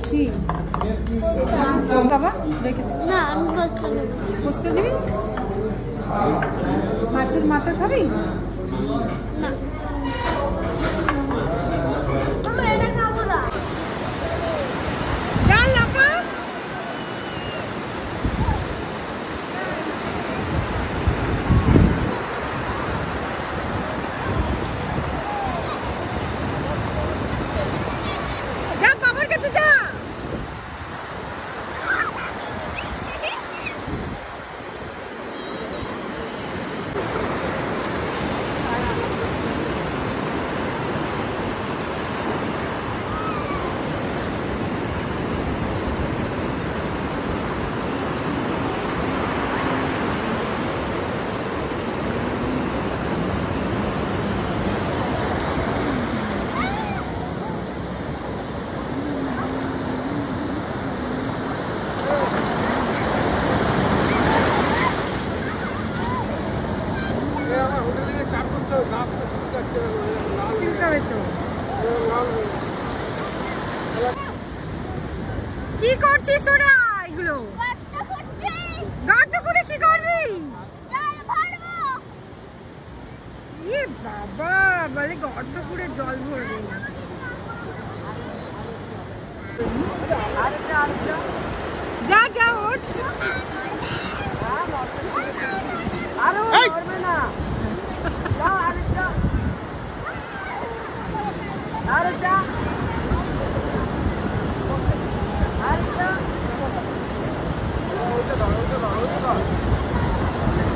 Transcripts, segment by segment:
কি বাবা রেখে না আমি বসতে দিবি মাছের মাথা খাবি না আমি এটা খাবো না যা লাপা যা বাবার কাছে যা কি করছিস তোরা এগুলো গর্ত করে কি করবি বাবা বলে গর্ত করে জল ভরবে যা যা ওঠ আরো করবে না যাও আরেকটা আরেকটা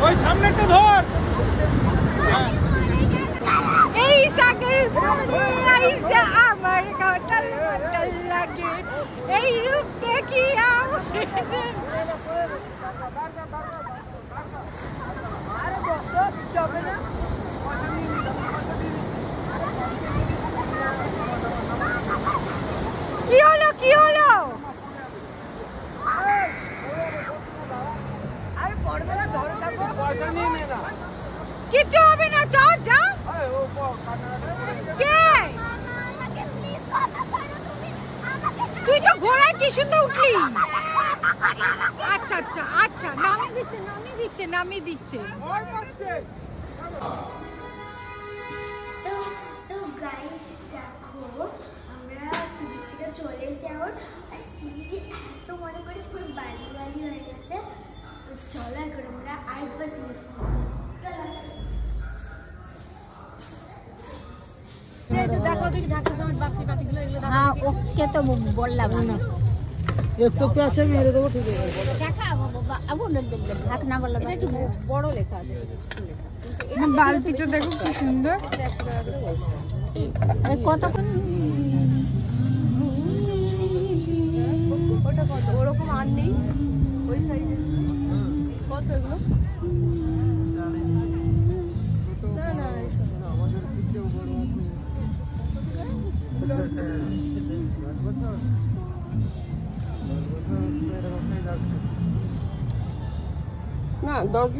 ওই সামনে একটা ধর এই সাগর আইসা আমার কাটাল কাটাল লাগে এই রূপ দেখি কি হলো কি হলো কিচ্ছু হবে না চল যা কে তুই তো ঘোড়ায় কি সুন্দর উঠলি আচ্ছা আচ্ছা আচ্ছা নামিয়ে দিচ্ছে তো গাইস দেখো আমরা সিরিজ থেকে চলে এসে এখন আর সিরিজে এত মজা করেছি পুরো বালি বালি হয়ে গেছে তো চলো এখন আমরা আরেকবার সিরিজ ওকে তো বললাম না একটু পেঁচে মেরে দেবো ঠিক ঢাকনা বললাম একটু বড় লেখা আছে বালতিটা দেখো কি সুন্দর কত ওরকম আর নেই ওই সাইডে কত এগুলো না 10